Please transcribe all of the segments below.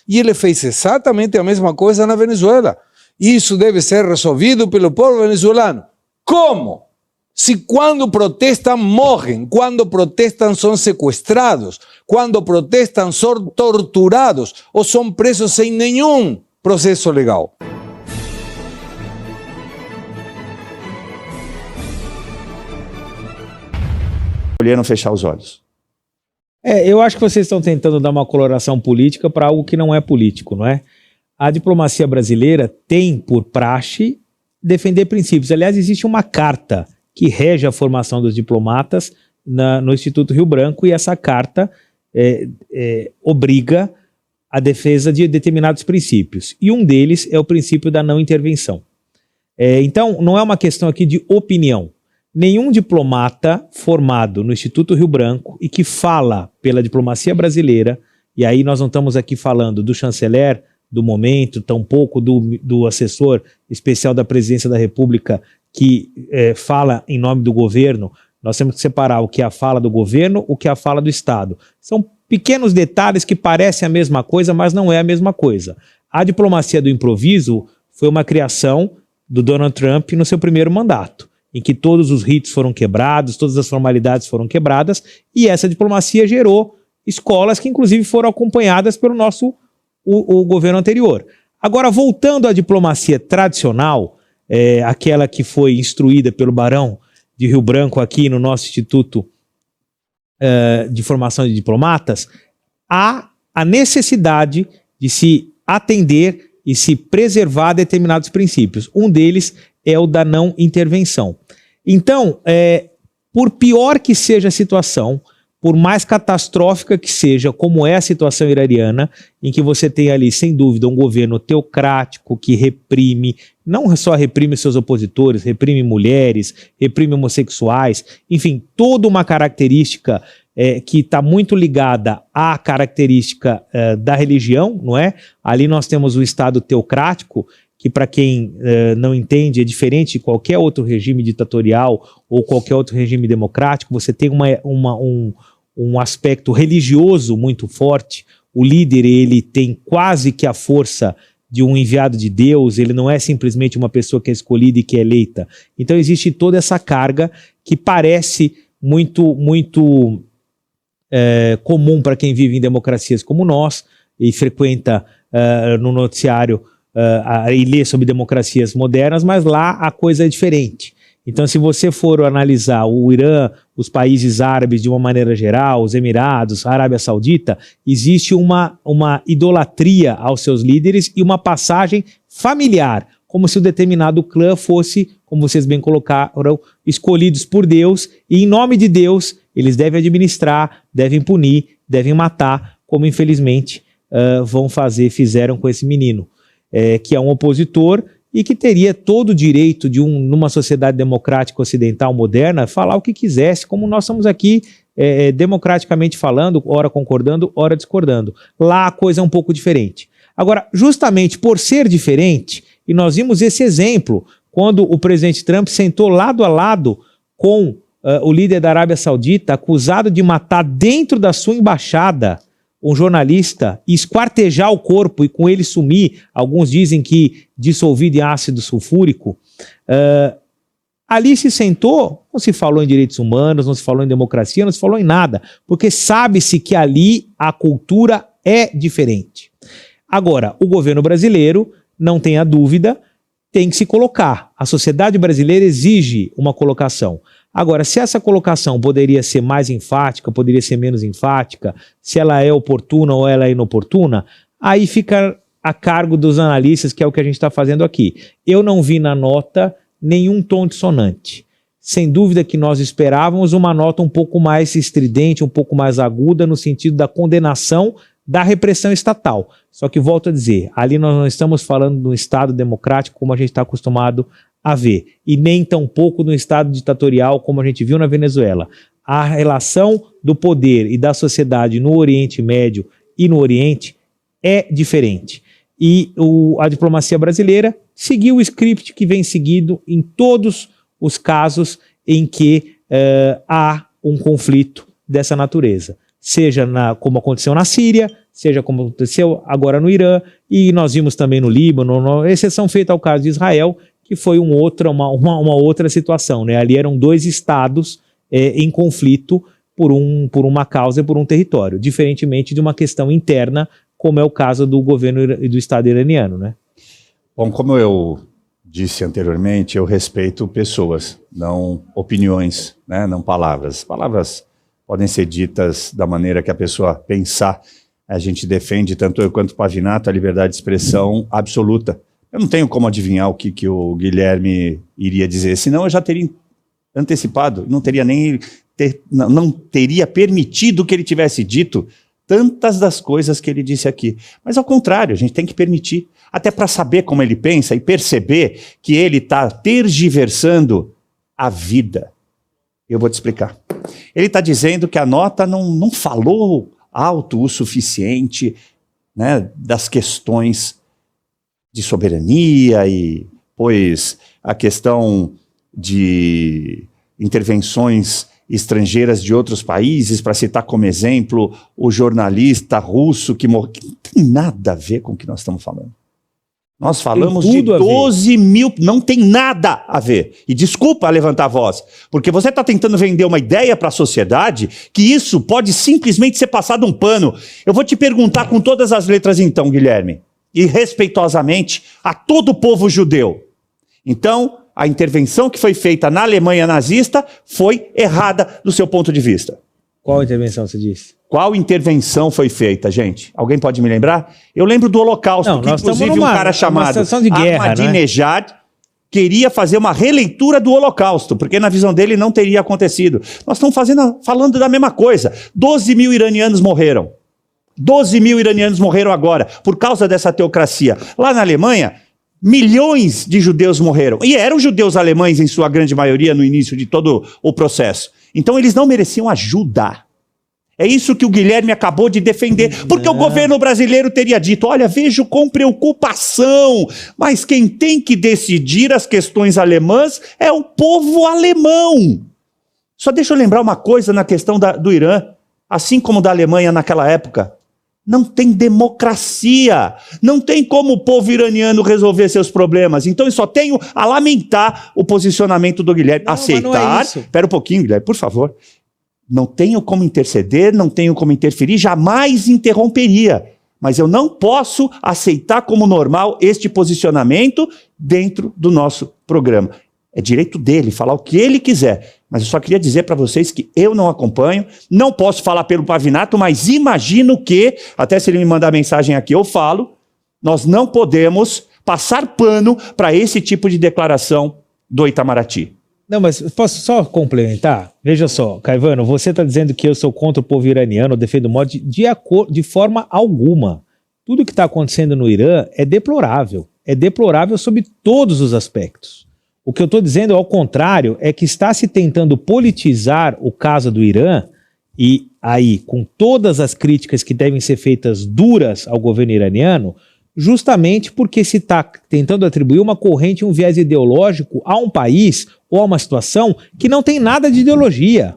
E ele fez exatamente a mesma coisa na Venezuela. Isso deve ser resolvido pelo povo venezuelano. Como? Se quando protestam morrem, quando protestam são sequestrados, quando protestam são torturados ou são presos sem nenhum processo legal. Escolheram fechar os olhos. Eu acho que vocês estão tentando dar uma coloração política para algo que não é político, não é? A diplomacia brasileira tem por praxe defender princípios. Aliás, existe uma carta que rege a formação dos diplomatas no Instituto Rio Branco, e essa carta obriga a defesa de determinados princípios. E um deles é o princípio da não intervenção. Então, não é uma questão aqui de opinião. Nenhum diplomata formado no Instituto Rio Branco e que fala pela diplomacia brasileira, e aí nós não estamos aqui falando do chanceler do momento, tampouco do assessor especial da Presidência da República que fala em nome do governo. Nós temos que separar o que é a fala do governo, o que é a fala do Estado. São pequenos detalhes que parecem a mesma coisa, mas não é a mesma coisa. A diplomacia do improviso foi uma criação do Donald Trump no seu primeiro mandato, em que todos os ritos foram quebrados, todas as formalidades foram quebradas, e essa diplomacia gerou escolas que inclusive foram acompanhadas pelo o governo anterior. Agora, voltando à diplomacia tradicional, aquela que foi instruída pelo Barão de Rio Branco aqui no nosso Instituto de Formação de Diplomatas, há a necessidade de se atender e se preservar determinados princípios. Um deles é o da não intervenção. Então, por pior que seja a situação, por mais catastrófica que seja, como é a situação iraniana, em que você tem ali, sem dúvida, um governo teocrático que reprime, não só reprime seus opositores, reprime mulheres, reprime homossexuais, enfim, toda uma característica que está muito ligada à característica da religião, não é? Ali nós temos o Estado teocrático, que para quem não entende é diferente de qualquer outro regime ditatorial ou qualquer outro regime democrático. Você tem um aspecto religioso muito forte. O líder, ele tem quase que a força de um enviado de Deus, ele não é simplesmente uma pessoa que é escolhida e que é eleita. Então existe toda essa carga que parece muito comum para quem vive em democracias como nós e frequenta no noticiário e lê sobre democracias modernas, mas lá a coisa é diferente. Então, se você for analisar o Irã, os países árabes de uma maneira geral, os Emirados, a Arábia Saudita, existe uma idolatria aos seus líderes e uma passagem familiar, como se o determinado clã fosse, como vocês bem colocaram, escolhidos por Deus, e em nome de Deus eles devem administrar, devem punir, devem matar, como infelizmente fizeram com esse menino, que é um opositor e que teria todo o direito de numa sociedade democrática ocidental moderna, falar o que quisesse, como nós estamos aqui democraticamente falando, ora concordando, ora discordando. Lá a coisa é um pouco diferente. Agora, justamente por ser diferente, e nós vimos esse exemplo, quando o presidente Trump sentou lado a lado com o líder da Arábia Saudita, acusado de matar dentro da sua embaixada um jornalista e esquartejar o corpo e com ele sumir, alguns dizem que dissolvido em ácido sulfúrico, ali se sentou, não se falou em direitos humanos, não se falou em democracia, não se falou em nada, porque sabe-se que ali a cultura é diferente. Agora, o governo brasileiro, não tenha dúvida, tem que se colocar. A sociedade brasileira exige uma colocação. Agora, se essa colocação poderia ser mais enfática, poderia ser menos enfática, se ela é oportuna ou ela é inoportuna, aí fica a cargo dos analistas, que é o que a gente está fazendo aqui. Eu não vi na nota nenhum tom dissonante. Sem dúvida que nós esperávamos uma nota um pouco mais estridente, um pouco mais aguda, no sentido da condenação da repressão estatal. Só que, volto a dizer, ali nós não estamos falando de um Estado democrático como a gente está acostumado a ver, e nem tampouco no Estado ditatorial como a gente viu na Venezuela. A relação do poder e da sociedade no Oriente Médio e no Oriente é diferente. E a diplomacia brasileira seguiu o script que vem seguido em todos os casos em que há um conflito dessa natureza. seja como aconteceu na Síria, seja como aconteceu agora no Irã, e nós vimos também no Líbano, exceção feita ao caso de Israel, que foi uma outra situação, né? Ali eram dois estados em conflito por uma causa e por um território, diferentemente de uma questão interna, como é o caso do governo e do Estado iraniano, né? Bom, como eu disse anteriormente, eu respeito pessoas, não opiniões, né? Não palavras. Palavras podem ser ditas da maneira que a pessoa pensar. A gente defende, tanto eu quanto o Pavinato, a liberdade de expressão absoluta. Eu não tenho como adivinhar o que o Guilherme iria dizer, senão eu já teria antecipado, não teria permitido que ele tivesse dito tantas das coisas que ele disse aqui. Mas ao contrário, a gente tem que permitir, até para saber como ele pensa e perceber que ele está tergiversando a vida. Eu vou te explicar. Ele está dizendo que a nota não falou alto o suficiente, né, das questões de soberania e, pois, a questão de intervenções estrangeiras de outros países, para citar como exemplo o jornalista russo que morreu. Não tem nada a ver com o que nós estamos falando. Nós falamos de 12 mil, não tem nada a ver. E desculpa levantar a voz, porque você está tentando vender uma ideia para a sociedade que isso pode simplesmente ser passado um pano. Eu vou te perguntar com todas as letras então, Guilherme, e respeitosamente a todo o povo judeu. Então, a intervenção que foi feita na Alemanha nazista foi errada do seu ponto de vista. Qual intervenção você disse? Qual intervenção foi feita, gente? Alguém pode me lembrar? Eu lembro do Holocausto, não, que inclusive um cara chamado Ahmadinejad, né, queria fazer uma releitura do Holocausto, porque na visão dele não teria acontecido. Nós estamos falando da mesma coisa. 12 mil iranianos morreram. 12 mil iranianos morreram agora, por causa dessa teocracia. Lá na Alemanha, milhões de judeus morreram. E eram judeus alemães, em sua grande maioria, no início de todo o processo. Então eles não mereciam ajuda. É isso que o Guilherme acabou de defender, porque o governo brasileiro teria dito, olha, vejo com preocupação, mas quem tem que decidir as questões alemãs é o povo alemão. Só deixa eu lembrar uma coisa na questão do Irã, assim como da Alemanha naquela época. Não tem democracia, não tem como o povo iraniano resolver seus problemas. Então eu só tenho a lamentar o posicionamento do Guilherme. Aceitar, espera um pouquinho, Guilherme, por favor. Não tenho como interceder, não tenho como interferir, jamais interromperia. Mas eu não posso aceitar como normal este posicionamento dentro do nosso programa. É direito dele falar o que ele quiser. Mas eu só queria dizer para vocês que eu não acompanho, não posso falar pelo Pavinato, mas imagino que, até se ele me mandar mensagem aqui eu falo, nós não podemos passar pano para esse tipo de declaração do Itamaraty. Não, mas posso só complementar? Veja só, Caivano, você está dizendo que eu sou contra o povo iraniano, eu defendo o modo de forma alguma. Tudo que está acontecendo no Irã é deplorável sob todos os aspectos. O que eu estou dizendo, ao contrário, é que está se tentando politizar o caso do Irã, e aí, com todas as críticas que devem ser feitas duras ao governo iraniano, justamente porque se está tentando atribuir uma corrente, um viés ideológico a um país ou a uma situação que não tem nada de ideologia.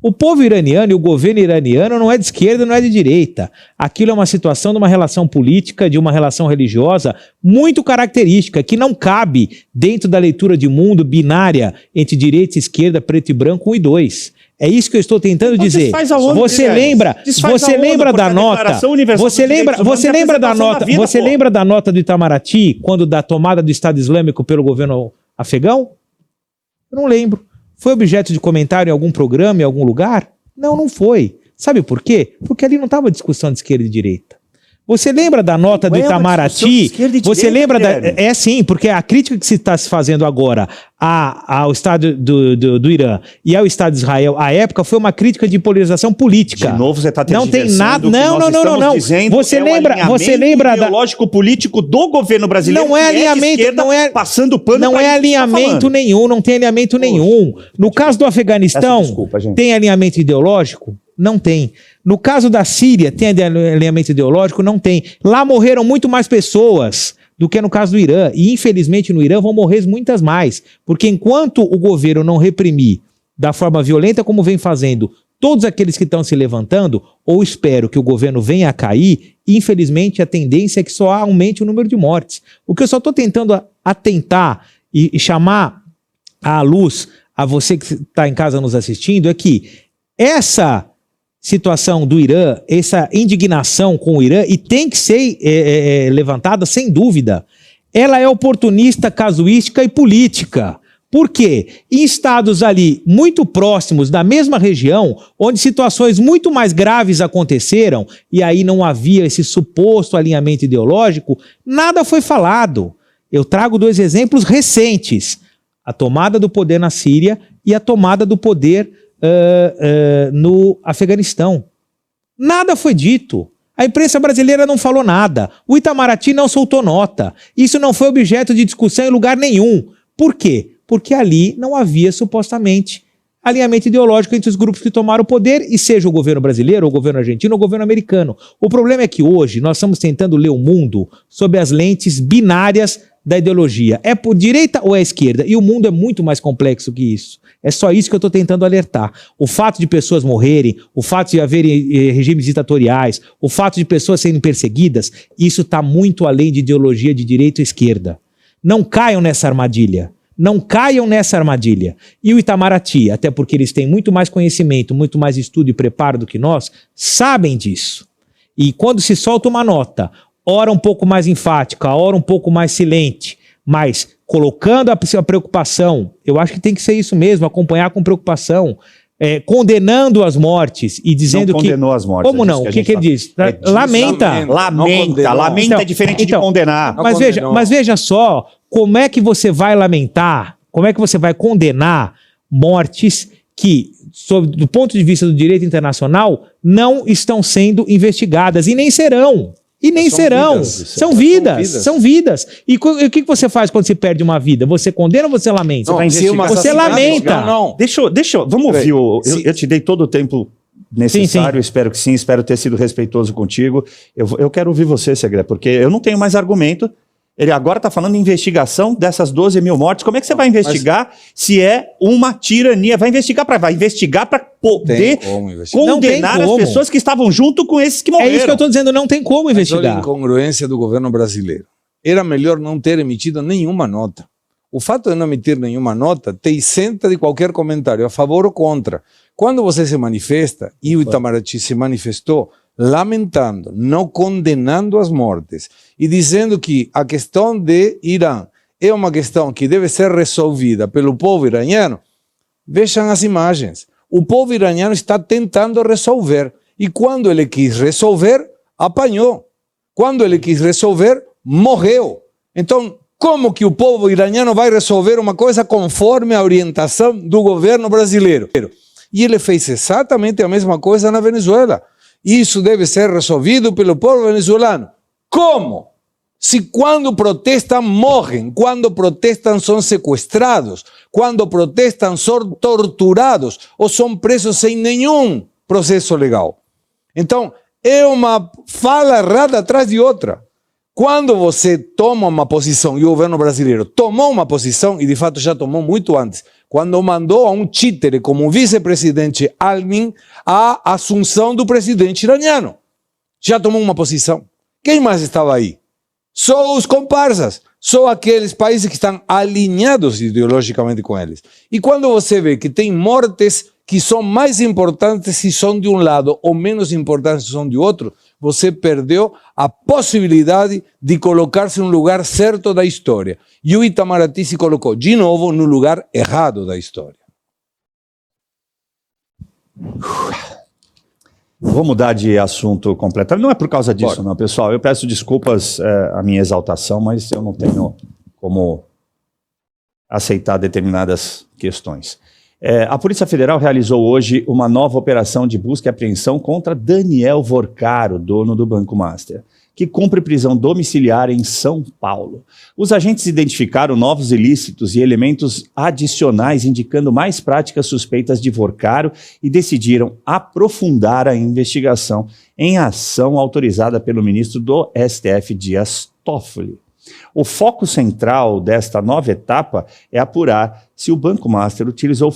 O povo iraniano e o governo iraniano não é de esquerda, não é de direita. Aquilo é uma situação de uma relação política, de uma relação religiosa muito característica, que não cabe dentro da leitura de mundo binária entre direita e esquerda, preto e branco, 1 e 2. É isso que eu estou tentando dizer. Você lembra da nota? Você lembra da nota do Itamaraty quando da tomada do Estado Islâmico pelo governo afegão? Eu não lembro. Foi objeto de comentário em algum programa, em algum lugar? Não, não foi. Sabe por quê? Porque ali não estava discussão de esquerda e direita. Você lembra da nota do Itamaraty? Você lembra da... É sim, porque a crítica que se está se fazendo agora ao Estado do Irã e ao Estado de Israel, à época, foi uma crítica de polarização política. De novo, você está não tem nada. Não. Você lembra da ideológico político do governo brasileiro? Não é alinhamento, passando pano. Não é alinhamento nenhum, não tem alinhamento nenhum. No caso do Afeganistão, tem alinhamento ideológico? Não tem. No caso da Síria, tem alinhamento ideológico? Não tem. Lá morreram muito mais pessoas do que no caso do Irã. E, infelizmente, no Irã vão morrer muitas mais. Porque enquanto o governo não reprimir da forma violenta como vem fazendo Todos aqueles que estão se levantando, ou espero que o governo venha a cair, infelizmente a tendência é que só aumente o número de mortes. O que eu só estou tentando atentar e chamar à luz a você que está em casa nos assistindo é que essa situação do Irã, essa indignação com o Irã, e tem que ser levantada sem dúvida, ela é oportunista, casuística e política. Por quê? Em estados ali muito próximos da mesma região, onde situações muito mais graves aconteceram, e aí não havia esse suposto alinhamento ideológico, nada foi falado. Eu trago 2 exemplos recentes: a tomada do poder na Síria e a tomada do poder no Afeganistão. Nada foi dito. A imprensa brasileira não falou nada. O Itamaraty não soltou nota. Isso não foi objeto de discussão em lugar nenhum. Por quê? Porque ali não havia, supostamente, alinhamento ideológico entre os grupos que tomaram o poder, e seja o governo brasileiro, ou o governo argentino, ou o governo americano. O problema é que hoje nós estamos tentando ler o mundo sob as lentes binárias da ideologia. É por direita ou é esquerda? E o mundo é muito mais complexo que isso. É só isso que eu estou tentando alertar. O fato de pessoas morrerem, o fato de haverem regimes ditatoriais, o fato de pessoas serem perseguidas, isso está muito além de ideologia de direita ou esquerda. Não caiam nessa armadilha. Não caiam nessa armadilha. E o Itamaraty, até porque eles têm muito mais conhecimento, muito mais estudo e preparo do que nós, sabem disso. E quando se solta uma nota, ora um pouco mais enfática, ora um pouco mais silente, mas colocando a preocupação, eu acho que tem que ser isso mesmo, acompanhar com preocupação, condenando as mortes e dizendo não que... condenou as mortes. Como não? O que ele diz? Lamenta. Lamenta Então, é diferente de condenar. Mas veja só, como é que você vai lamentar, como é que você vai condenar mortes que, do ponto de vista do direito internacional, não estão sendo investigadas e nem serão. E nem serão. São vidas. E o que você faz quando se perde uma vida? Você condena ou você lamenta? Você lamenta. Não. Deixa eu, vamos ouvir. Eu te dei todo o tempo necessário, sim. Espero que sim, espero ter sido respeitoso contigo. Eu quero ouvir você, Segré, porque eu não tenho mais argumento. Ele agora está falando em investigação dessas 12 mil mortes. Como é que você vai investigar se é uma tirania? Vai investigar para poder condenar as pessoas que estavam junto com esses que morreram. É isso que eu estou dizendo, não tem como investigar. Olha a incongruência do governo brasileiro. Era melhor não ter emitido nenhuma nota. O fato de não emitir nenhuma nota te isenta de qualquer comentário, a favor ou contra. Quando você se manifesta, e o Itamaraty se manifestou, lamentando, não condenando as mortes e dizendo que a questão de Irã é uma questão que deve ser resolvida pelo povo iraniano, vejam as imagens. O povo iraniano está tentando resolver e quando ele quis resolver, apanhou. Quando ele quis resolver, morreu. Então, como que o povo iraniano vai resolver uma coisa conforme a orientação do governo brasileiro? E ele fez exatamente a mesma coisa na Venezuela. Isso deve ser resolvido pelo povo venezuelano. Como? Se quando protestam morrem, quando protestam são sequestrados, quando protestam são torturados ou são presos sem nenhum processo legal. Então, é uma fala errada atrás de outra. Quando você toma uma posição, e o governo brasileiro tomou uma posição, e de fato já tomou muito antes, quando mandou a um títere como vice-presidente Almin a assunção do presidente iraniano. Já tomou uma posição. Quem mais estava aí? Só os comparsas, só aqueles países que estão alinhados ideologicamente com eles. E quando você vê que tem mortes que são mais importantes se são de um lado ou menos importantes se são de outro, você perdeu a possibilidade de colocar-se no lugar certo da história. E o Itamaraty se colocou de novo no lugar errado da história. Vou mudar de assunto completamente. Não é por causa disso, não, pessoal. Eu peço desculpas à minha exaltação, mas eu não tenho como aceitar determinadas questões. A Polícia Federal realizou hoje uma nova operação de busca e apreensão contra Daniel Vorcaro, dono do Banco Master, que cumpre prisão domiciliar em São Paulo. Os agentes identificaram novos ilícitos e elementos adicionais indicando mais práticas suspeitas de Vorcaro e decidiram aprofundar a investigação em ação autorizada pelo ministro do STF, Dias Toffoli. O foco central desta nova etapa é apurar se o Banco Master utilizou...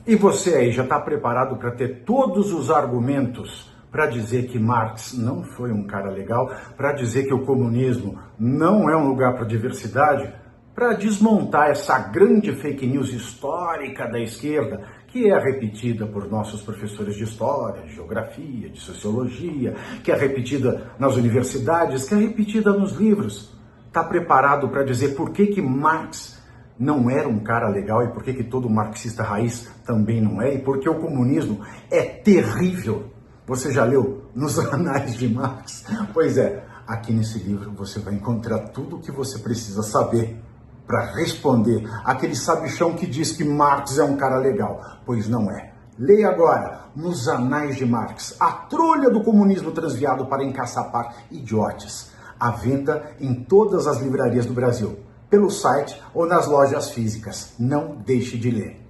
E você aí já está preparado para ter todos os argumentos para dizer que Marx não foi um cara legal, para dizer que o comunismo não é um lugar para diversidade, para desmontar essa grande fake news histórica da esquerda, que é repetida por nossos professores de história, de geografia, de sociologia, que é repetida nas universidades, que é repetida nos livros. Está preparado para dizer por que Marx não era um cara legal e por que todo marxista raiz também não é, e por que o comunismo é terrível? Você já leu nos Anais de Marx? Pois é, aqui nesse livro você vai encontrar tudo o que você precisa saber para responder aquele sabichão que diz que Marx é um cara legal, pois não é. Leia agora, nos Anais de Marx, a trolha do comunismo transviado para encaçapar idiotes. À venda em todas as livrarias do Brasil, pelo site ou nas lojas físicas. Não deixe de ler.